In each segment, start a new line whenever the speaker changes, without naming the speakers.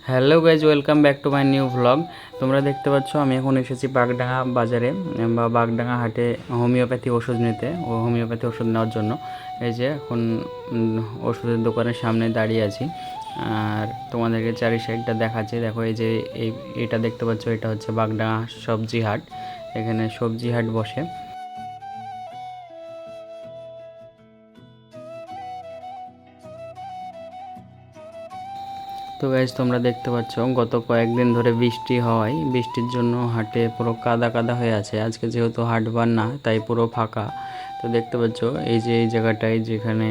Hello guys, welcome back to my new vlog. তোমরা দেখতে পাচ্ছ আমি এখন এসেছি বাগডাঙ্গা বাজারে বা বাগডাঙ্গা হাটে হোমিওপ্যাথি ওষুধ নিতে ও হোমিওপ্যাথি ওষুধ নেওয়ার জন্য। এই যে এখন ওষুধের দোকানের সামনে দাঁড়িয়ে আছি আর তোমাদেরকে চারি সাইডটা দেখাচ্ছি। দেখো এই যে এটা দেখতে পাচ্ছ, এটা হচ্ছে বাগডাঙ্গা সবজি হাট। এখানে সবজি হাট বসে। তো গাইজ তোমরা দেখতে পাচ্ছ গত কয়েকদিন ধরে বৃষ্টি হওয়ায় বৃষ্টির জন্য হাটে পুরো কাদা কাদা হয়ে আছে। আজকে যেহেতু হাট বার না তাই পুরো ফাঁকা। তো দেখতে পাচ্ছ এই যে এই জায়গাটায় যেখানে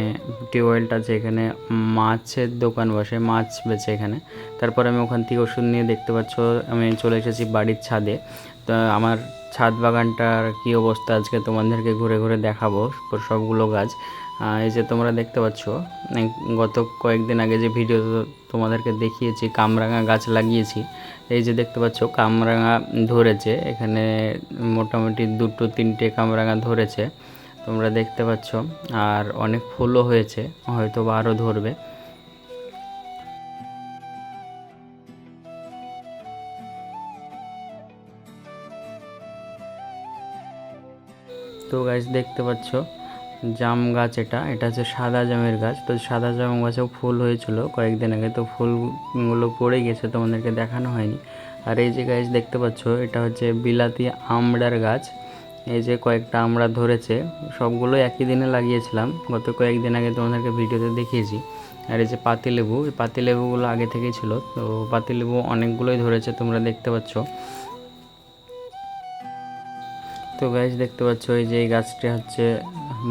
টিউবওয়েলটা আছে, এখানে মাছের দোকান বসে, মাছ বেচে এখানে। তারপর আমি ওখান থেকে ওষুধ নিয়ে দেখতে পাচ্ছ আমি চলে এসেছি বাড়ির ছাদে। তো আমার ছাদ বাগানটার কী অবস্থা আজকে তোমাদেরকে ঘুরে ঘুরে দেখাবো সবগুলো গাছ। এই যে তোমরা দেখতে পাচ্ছ গত কয়েকদিন আগে যে ভিডিও তোমাদেরকে দেখিয়েছি কামরাঙা গাছ লাগিয়েছি। এই যে দেখতে পাচ্ছ কামরাঙা ধরেছে এখানে, মোটামুটি 2-3টে কামরাঙা ধরেছে তোমরা দেখতে পাচ্ছ। আর অনেক ফুলও হয়েছে, হয়তো বা আরও ধরবে। তো গাছ দেখতে পাচ্ছ জাম গাছ, এটা হচ্ছে সাদা জামের গাছ। তো সাদা জাম গাছেও ফুল হয়েছিল কয়েকদিন আগে, তো ফুলগুলো পড়ে গেছে, তোমাদেরকে দেখানো হয়নি। আর এই যে গাছ দেখতে পাচ্ছ এটা হচ্ছে বিলাতি আমড়ার গাছ। এই যে কয়েকটা আমড়া ধরেছে, সবগুলো একই দিনে লাগিয়েছিলাম, গত কয়েকদিন আগে তোমাদেরকে ভিডিওতে দেখিয়েছি। আর এই যে পাতিলেবু, এই পাতিলেবুগুলো আগে থেকেই ছিল, তো পাতিলেবু অনেকগুলোই ধরেছে তোমরা দেখতে পাচ্ছ। তো গাছ দেখতে পাচ্ছ এই যে এই গাছটি হচ্ছে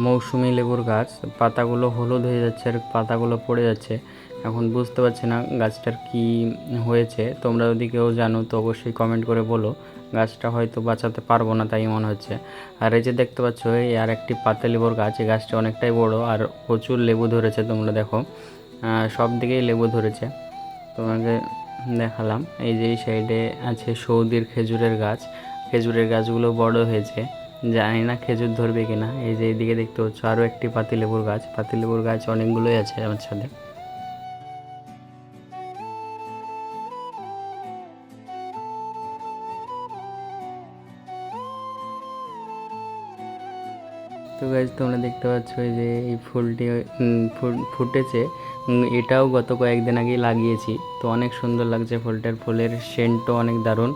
মৌসুমি লেবুর গাছ। পাতাগুলো হলুদ হয়ে যাচ্ছে আর পাতাগুলো পড়ে যাচ্ছে। এখন বুঝতে পারছি না গাছটার কি হয়েছে। তোমরা যদি কেউ জানো তো অবশ্যই কমেন্ট করে বলো। গাছটা হয়তো বাঁচাতে পারবো না তাই মনে হচ্ছে। আর এই যে দেখতে পাচ্ছ এই আর একটি পাতা লেবুর গাছ, এই গাছটা অনেকটাই বড় আর প্রচুর লেবু ধরেছে। তোমরা দেখো সব দিকেই লেবু ধরেছে, তোমাকে দেখালাম। এই যে এই সাইডে আছে সৌদির খেজুরের গাছ, খেজুরের গাছগুলো বড় হয়েছে, জানি না খেজুর ধরবে কিনা। এই যে এইদিকে দেখতে পাচ্ছ আরও একটি পাতিলেবুর গাছ, পাতিলেবুর গাছ অনেকগুলোই আছে আমার ছাদে। তো গাছ তোমরা দেখতে পাচ্ছ এই যে এই ফুলটি ফুটেছে, এটাও গত কয়েকদিন আগেই লাগিয়েছি। তো অনেক সুন্দর লাগছে ফুলটার, ফুলের সেন্টও অনেক দারুণ।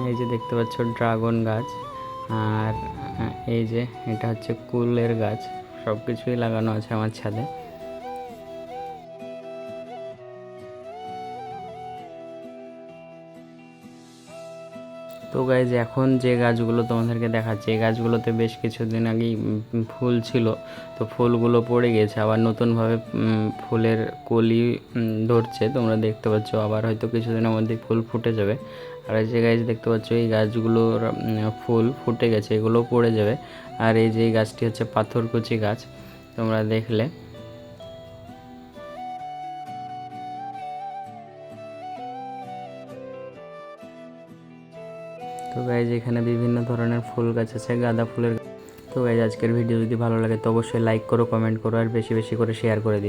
এই যে দেখতে পাচ্ছ ড্রাগন গাছ, আর এই যে এটা হচ্ছে কুলের গাছ। সব কিছুই লাগানো আছে আমার ছাদে। তো গাইজ এখন যে গাছগুলো তোমাদেরকে দেখাচ্ছি, এই গাছগুলোতে বেশ কিছুদিন আগেই ফুল ছিল, তো ফুলগুলো পড়ে গেছে, আবার নতুনভাবে ফুলের কলি ধরছে তোমরা দেখতে পাচ্ছ। আবার হয়তো কিছুদিনের মধ্যে ফুল ফুটে যাবে। আর এই যে গাছ দেখতে পাচ্ছ এই গাছগুলোর ফুল ফুটে গেছে, এগুলোও পড়ে যাবে। আর এই যে এই গাছটি হচ্ছে পাথরকুচি গাছ, তোমরা দেখলে। তো গাইজ এখানে বিভিন্ন ধরনের ফুল গাছ আছে, গাঁদা ফুলের। তো গাইজ আজকের ভিডিও যদি ভালো লাগে তো অবশ্যই লাইক করো, কমেন্ট করো আর বেশি বেশি করে শেয়ার করে দিও।